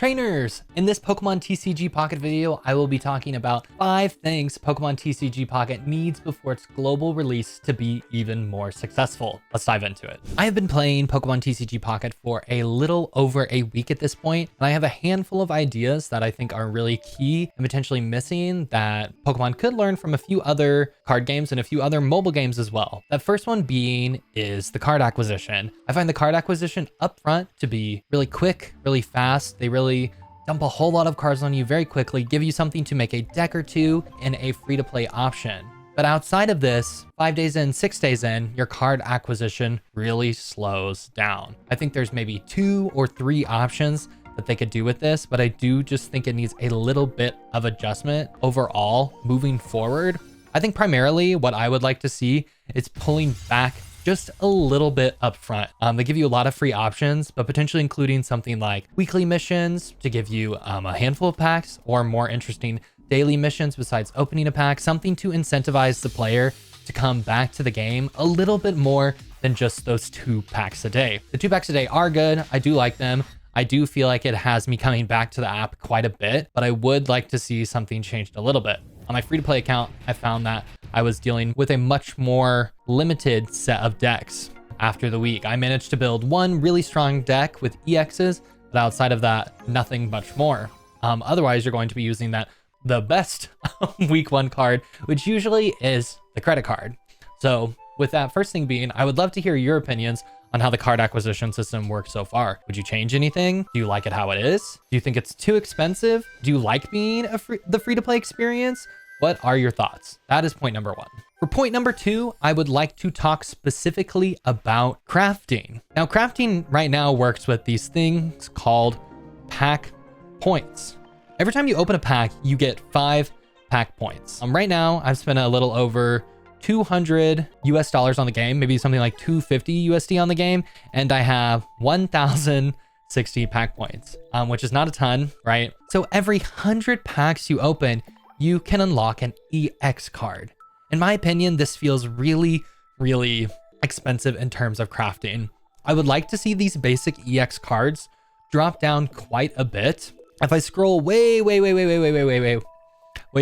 Trainers! In this Pokemon TCG Pocket video, I will be talking about 5 things Pokemon TCG Pocket needs before its global release to be even more successful. Let's dive into it. I have been playing Pokemon TCG Pocket for a little over a week at this point, and I have a handful of ideas that I think are really key and potentially missing that Pokemon could learn from a few other card games and a few other mobile games as well. That first one being is the card acquisition. I find the card acquisition up front to be really quick, really fast. They really dump a whole lot of cards on you very quickly, give you something to make a deck or two and a free-to-play option. But outside of this, 5 days in, 6 days in, your card acquisition really slows down. I think there's maybe 2 or 3 options that they could do with this, but I do just think it needs a little bit of adjustment overall moving forward. I think primarily what I would like to see is pulling back just a little bit up front. They give you a lot of free options, but potentially including something like weekly missions to give you a handful of packs, or more interesting daily missions besides opening a pack, something to incentivize the player to come back to the game a little bit more than just those 2 packs a day. The 2 packs a day are good. I do like them. I do feel like it has me coming back to the app quite a bit, but I would like to see something changed a little bit. On my free-to-play account, I found that I was dealing with a much more limited set of decks after the week. I managed to build one really strong deck with EXs, but outside of that, nothing much more. Otherwise, you're going to be using the best week 1 card, which usually is the credit card. So with that first thing being, I would love to hear your opinions on how the card acquisition system works so far. Would you change anything? Do you like it how it is? Do you think it's too expensive? Do you like being the free-to-play experience? What are your thoughts? That is point number 1. For point number 2, I would like to talk specifically about crafting. Now, crafting right now works with these things called pack points. Every time you open a pack, you get 5 pack points. Right now, I've spent a little over $200 US on the game, maybe something like 250 USD on the game, and I have 1,060 pack points, which is not a ton, right? So every 100 packs you open, you can unlock an EX card. In my opinion, this feels really, really expensive in terms of crafting. I would like to see these basic EX cards drop down quite a bit. If I scroll way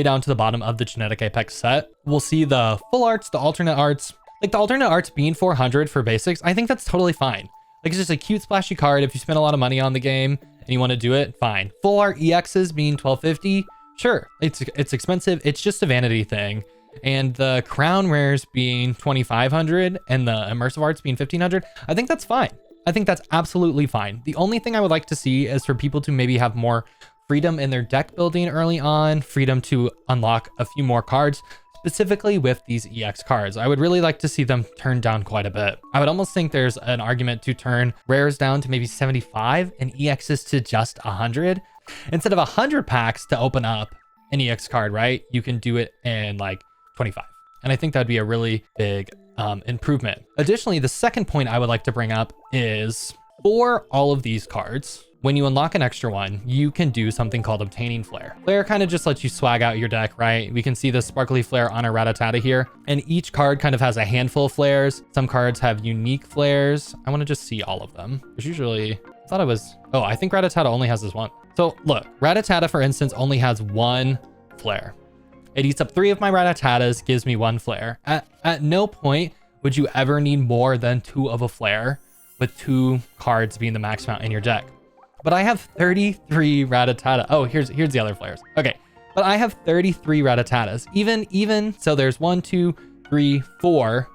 down to the bottom of the Genetic Apex set, we'll see the full arts, the alternate arts. Like the alternate arts being 400 for basics, I think that's totally fine. Like, it's just a cute splashy card. If you spend a lot of money on the game and you want to do it, fine. Full art EXs being 1250, sure, it's expensive. It's just a vanity thing. And the crown rares being 2,500 and the immersive arts being 1,500, I think that's fine. I think that's absolutely fine. The only thing I would like to see is for people to maybe have more freedom in their deck building early on, freedom to unlock a few more cards, specifically with these EX cards. I would really like to see them turned down quite a bit. I would almost think there's an argument to turn rares down to maybe 75 and EXs to just 100. Instead of 100 packs to open up an EX card, right? You can do it in like 25. And I think that'd be a really big improvement. Additionally, the second point I would like to bring up is for all of these cards, when you unlock an extra one, you can do something called obtaining flare. Flare kind of just lets you swag out your deck, right? We can see the sparkly flare on our Rattata here, and each card kind of has a handful of flares. Some cards have unique flares. I want to just see all of them. There's usually, I think Rattata only has this one. So look, Rattata, for instance, only has 1 flare. It eats up 3 of my Rattatas, gives me 1 flare. At no point would you ever need more than 2 of a flare, with 2 cards being the max amount in your deck. But I have 33 Rattata. Oh, here's the other flares. Okay, but I have 33 Rattatatas. Even so, there's 1, 2, 3, 4.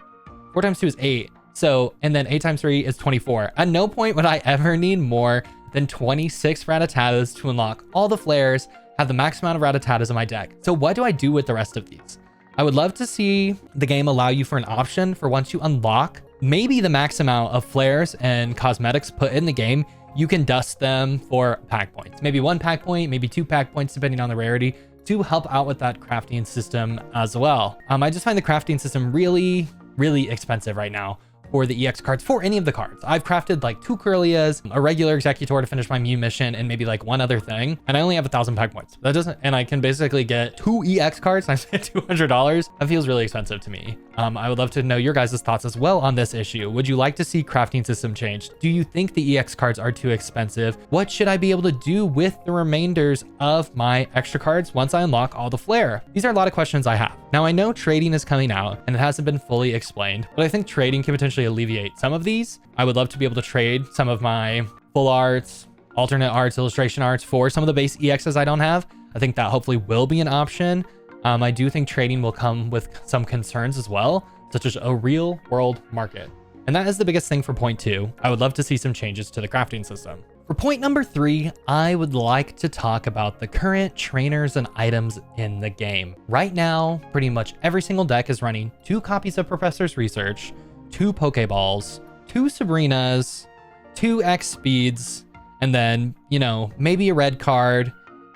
4 times 2 is 8. So, and then 8 times 3 is 24. At no point would I ever need more than 26 Rattatatas to unlock all the flares, have the max amount of Rattatatas in my deck. So what do I do with the rest of these? I would love to see the game allow you for an option for once you unlock maybe the max amount of flares and cosmetics put in the game, you can dust them for pack points. Maybe 1 pack point, maybe 2 pack points, depending on the rarity, to help out with that crafting system as well. I just find the crafting system really, really expensive right now. for the EX cards for any of the cards. I've crafted like 2 Corellias, a regular Executor to finish my Mew mission, and maybe like 1 other thing. And I only have 1,000 pack points. That doesn't, and I can basically get 2 EX cards. I spent $200. That feels really expensive to me. I would love to know your guys' thoughts as well on this issue. Would you like to see crafting system changed? Do you think the EX cards are too expensive? What should I be able to do with the remainders of my extra cards once I unlock all the flair? These are a lot of questions I have. Now I know trading is coming out and it hasn't been fully explained, but I think trading can potentially alleviate some of these. I would love to be able to trade some of my full arts, alternate arts, illustration arts for some of the base EXs I don't have. I think that hopefully will be an option. I do think trading will come with some concerns as well, such as a real world market. And that is the biggest thing for point 2. I would love to see some changes to the crafting system. For point number 3, I would like to talk about the current trainers and items in the game. Right now, pretty much every single deck is running 2 copies of Professor's Research, 2 Pokeballs, 2 Sabrinas, 2 X Speeds, and then, you know, maybe a red card.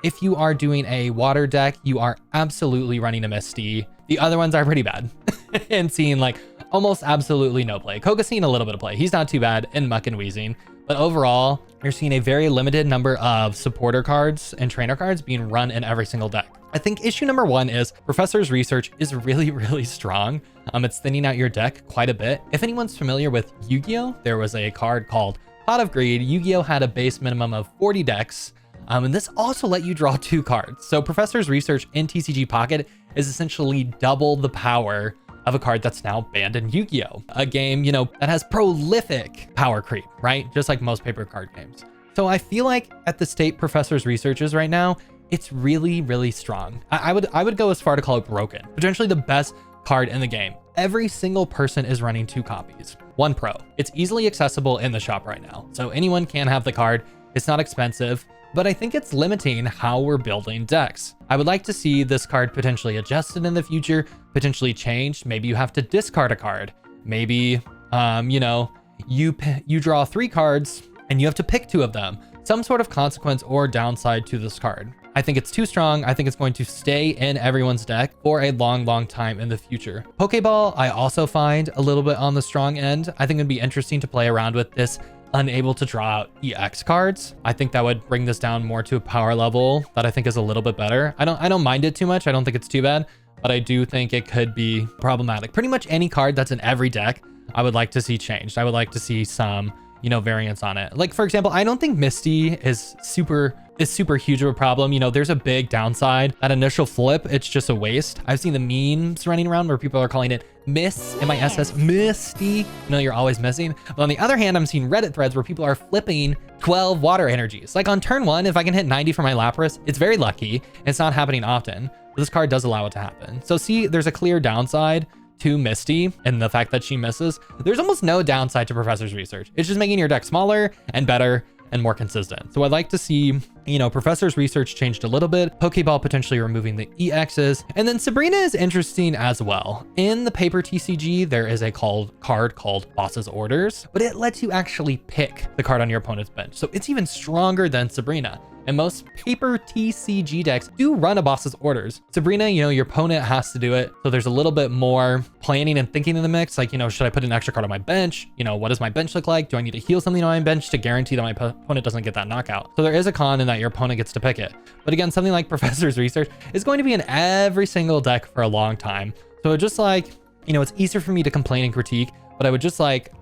If you are doing a water deck, you are absolutely running a Misty. The other ones are pretty bad and seeing like almost absolutely no play. Koga's seeing a little bit of play. He's not too bad in Muck and Wheezing, but overall, you're seeing a very limited number of supporter cards and trainer cards being run in every single deck. I think issue number 1 is Professor's Research is really, really strong. It's thinning out your deck quite a bit. If anyone's familiar with Yu-Gi-Oh, there was a card called Pot of Greed. Yu-Gi-Oh had a base minimum of 40 decks. And this also let you draw 2 cards. So Professor's Research in TCG Pocket is essentially double the power of a card that's now banned in Yu-Gi-Oh! A game, you know, that has prolific power creep, right? Just like most paper card games. So I feel like at the state Professor's Research is right now, it's really, really strong. I would go as far to call it broken. Potentially the best card in the game. Every single person is running 2 copies. 1 Pro. It's easily accessible in the shop right now. So anyone can have the card. It's not expensive, but I think it's limiting how we're building decks. I would like to see this card potentially adjusted in the future, potentially changed. Maybe you have to discard a card. Maybe, you know, you draw 3 cards and you have to pick 2 of them. Some sort of consequence or downside to this card. I think it's too strong. I think it's going to stay in everyone's deck for a long, long time in the future. Pokeball, I also find a little bit on the strong end. I think it'd be interesting to play around with this unable to draw out EX cards. I think that would bring this down more to a power level that I think is a little bit better. I don't mind it too much. I don't think it's too bad, but I do think it could be problematic. Pretty much any card that's in every deck, I would like to see changed. I would like to see some, you know, variants on it. Like for example, I don't think Misty is super huge of a problem. You know, there's a big downside. That initial flip, it's just a waste. I've seen the memes running around where people are calling it M-I-S-S, Misty. You know, you're always missing. But on the other hand, I'm seeing Reddit threads where people are flipping 12 water energies. Like on turn 1, if I can hit 90 for my Lapras, it's very lucky. It's not happening often, but this card does allow it to happen. So see, there's a clear downside to Misty and the fact that she misses. There's almost no downside to Professor's Research. It's just making your deck smaller and better and more consistent. So I'd like to see, you know, Professor's Research changed a little bit, Pokeball potentially removing the EXs, and then Sabrina is interesting as well. In the paper TCG, there is a card called Boss's Orders, but it lets you actually pick the card on your opponent's bench. So it's even stronger than Sabrina. And most paper TCG decks do run a Boss's Orders. Sabrina, you know, your opponent has to do it. So there's a little bit more planning and thinking in the mix. Like, you know, should I put an extra card on my bench? You know, what does my bench look like? Do I need to heal something on my bench to guarantee that my opponent doesn't get that knockout? So there is a con in that your opponent gets to pick it. But again, something like Professor's Research is going to be in every single deck for a long time. So just like, you know, it's easier for me to complain and critique, but I would just like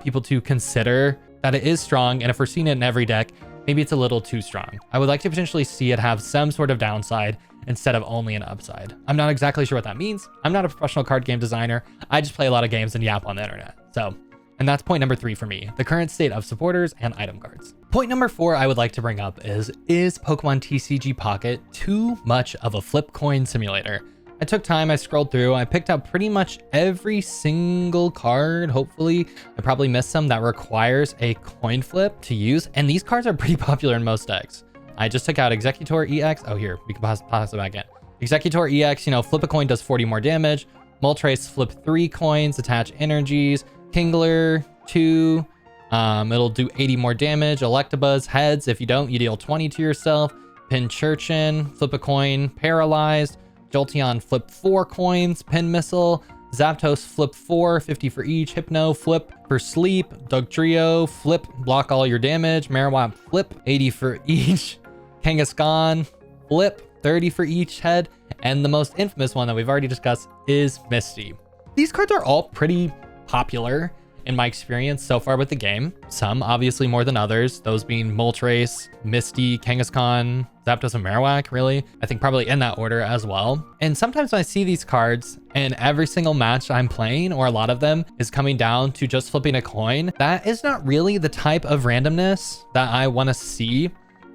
people to consider that it is strong. And if we're seeing it in every deck, maybe it's a little too strong. I would like to potentially see it have some sort of downside instead of only an upside. I'm not exactly sure what that means. I'm not a professional card game designer. I just play a lot of games and yap on the internet. So, and that's point number 3 for me, the current state of supporters and item cards. Point number 4 I would like to bring up is Pokemon TCG Pocket too much of a flip coin simulator? I took time, I scrolled through, I picked up pretty much every single card. Hopefully, I probably missed some that requires a coin flip to use. And these cards are pretty popular in most decks. I just took out Executor EX. Oh, here, we can pass it back in. Executor EX, you know, flip a coin does 40 more damage. Moltres, flip 3 coins, attach energies. Kingler, 2. It'll do 80 more damage. Electabuzz, heads. If you don't, you deal 20 to yourself. Pincurchin, flip a coin, paralyzed. Jolteon, flip 4 coins. Pin Missile, Zapdos, flip 4, 50 for each. Hypno, flip for sleep. Dugtrio, flip, block all your damage. Marowak, flip, 80 for each. Kangaskhan, flip, 30 for each head. And the most infamous one that we've already discussed is Misty. These cards are all pretty popular in my experience so far with the game. Some obviously more than others, those being Moltres, Misty, Kangaskhan, Zapdos, and Marowak, really. I think probably in that order as well. And sometimes when I see these cards and every single match I'm playing, or a lot of them, is coming down to just flipping a coin, that is not really the type of randomness that I want to see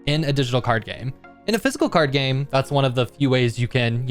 in a digital card game. In a physical card game, that's one of the few ways you can,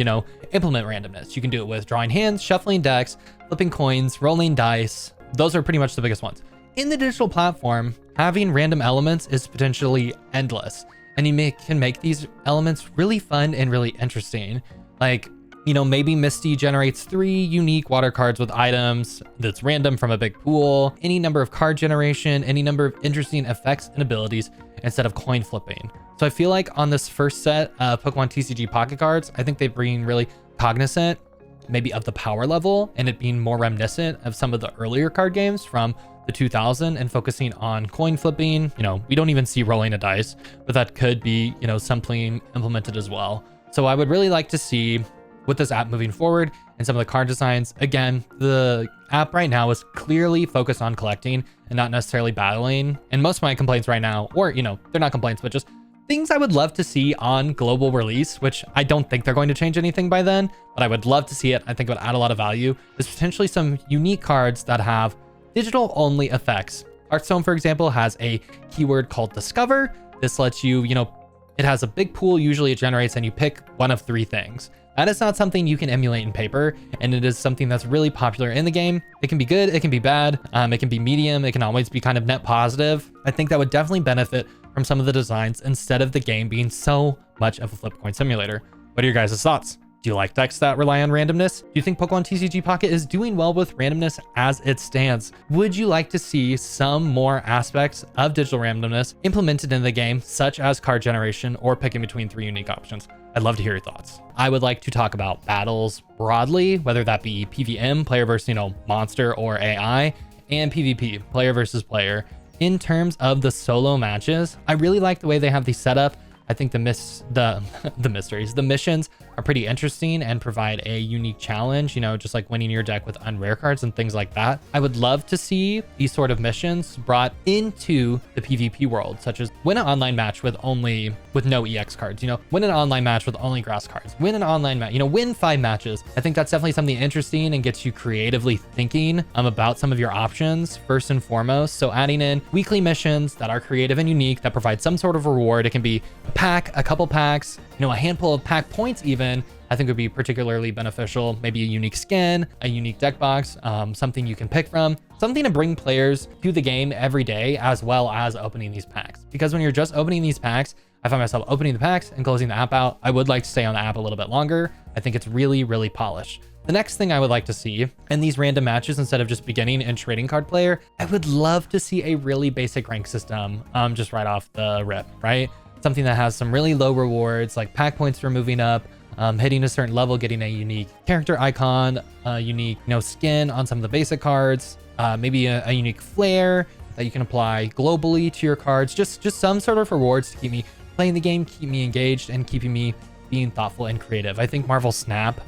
implement randomness. You can do it with drawing hands, shuffling decks, flipping coins, rolling dice. Those are pretty much the biggest ones. In the digital platform, having random elements is potentially endless. And you can make these elements really fun and really interesting. Like, maybe Misty generates 3 unique water cards with items that's random from a big pool, any number of card generation, any number of interesting effects and abilities instead of coin flipping. So I feel like on this first set of Pokemon TCG Pocket cards, I think they're being really cognizant maybe of the power level and it being more reminiscent of some of the earlier card games from the 2000 and focusing on coin flipping. We don't even see rolling a dice, but that could be, something implemented as well. So I would really like to see with this app moving forward and some of the card designs. Again, the app right now is clearly focused on collecting and not necessarily battling. And most of my complaints right now, or, they're not complaints, but just things I would love to see on global release, which I don't think they're going to change anything by then, but I would love to see it. I think it would add a lot of value. Is potentially some unique cards that have digital only effects. Hearthstone, for example, has a keyword called Discover. This lets you, it has a big pool, usually it generates, and you pick one of 3 things. That is not something you can emulate in paper, and it is something that's really popular in the game. It can be good, it can be bad, it can be medium, it can always be kind of net positive. I think that would definitely benefit from some of the designs instead of the game being so much of a flip coin simulator. What are your guys' thoughts? Do you like decks that rely on randomness? Do you think Pokemon TCG Pocket is doing well with randomness as it stands? Would you like to see some more aspects of digital randomness implemented in the game, such as card generation or picking between 3 unique options? I'd love to hear your thoughts. I would like to talk about battles broadly, whether that be PVM, player versus, monster or AI, and PvP, player versus player. In terms of the solo matches, I really like the way they have these set up. I think the missions are pretty interesting and provide a unique challenge, just like winning your deck with unrare cards and things like that. I would love to see these sort of missions brought into the PvP world, such as win an online match with no EX cards, win an online match with only grass cards, win an online match, win 5 matches. I think that's definitely something interesting and gets you creatively thinking about some of your options first and foremost. So adding in weekly missions that are creative and unique that provide some sort of reward. It can be a pack, a couple packs, a handful of pack points even, I think would be particularly beneficial. Maybe a unique skin, a unique deck box, something you can pick from, something to bring players to the game every day, as well as opening these packs. Because when you're just opening these packs, I find myself opening the packs and closing the app out. I would like to stay on the app a little bit longer. I think it's really, really polished. The next thing I would like to see in these random matches, instead of just beginning and trading card player, I would love to see a really basic rank system, just right off the rip, right? Something that has some really low rewards, like pack points for moving up, hitting a certain level, getting a unique character icon, a unique skin on some of the basic cards, maybe a unique flair that you can apply globally to your cards. Just some sort of rewards to keep me playing the game, keep me engaged, and keeping me being thoughtful and creative. I think Marvel Snap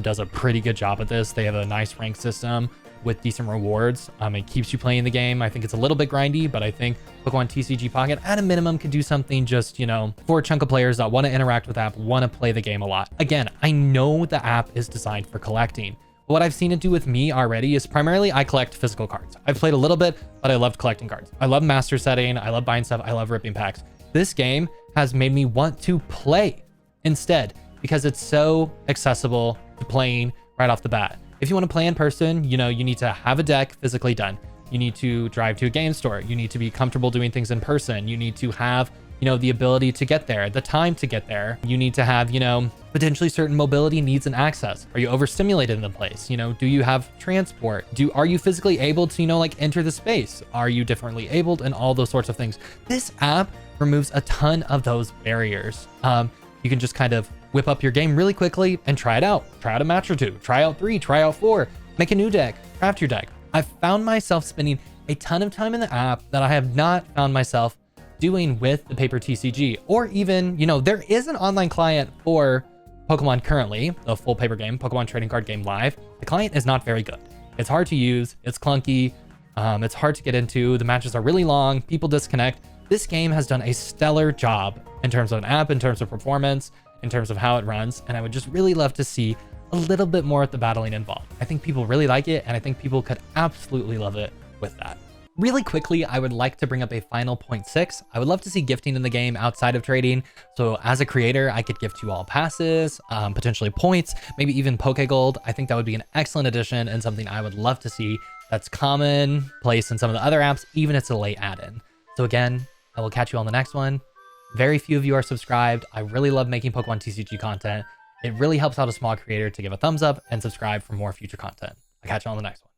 does a pretty good job at this. They have a nice rank system with decent rewards. It keeps you playing the game. I think it's a little bit grindy, but I think Pokemon TCG Pocket at a minimum could do something just, for a chunk of players that want to interact with the app, want to play the game a lot. Again, I know the app is designed for collecting. What I've seen it do with me already is primarily I collect physical cards. I've played a little bit, but I loved collecting cards. I love master setting. I love buying stuff. I love ripping packs. This game has made me want to play instead because it's so accessible to playing right off the bat. If you want to play in person, you need to have a deck physically done. You need to drive to a game store. You need to be comfortable doing things in person. You need to have, the ability to get there, the time to get there. You need to have, potentially certain mobility needs and access. Are you overstimulated in the place? Do you have transport? Are you physically able to, enter the space? Are you differently abled? And all those sorts of things. This app removes a ton of those barriers. You can just kind of whip up your game really quickly and try it out. Try out a match or 2, try out 3, try out 4. Make a new deck, craft your deck. I've found myself spending a ton of time in the app that I have not found myself doing with the paper TCG, or even, there is an online client for Pokemon currently, a full paper game, Pokemon Trading Card Game Live. The client is not very good. It's hard to use, it's clunky, it's hard to get into, the matches are really long, people disconnect. This game has done a stellar job in terms of an app, in terms of performance, in terms of how it runs, and I would just really love to see a little bit more at the battling involved. I think people really like it, and I think people could absolutely love it with that. Really quickly, I would like to bring up a final point 6. I would love to see gifting in the game outside of trading. So as a creator, I could gift you all passes, potentially points, maybe even Pokegold. I think that would be an excellent addition and something I would love to see that's commonplace in some of the other apps, even if it's a late add-in. So again, I will catch you on the next one. Very few of you are subscribed. I really love making Pokemon TCG content. It really helps out a small creator to give a thumbs up and subscribe for more future content. I'll catch you on the next one.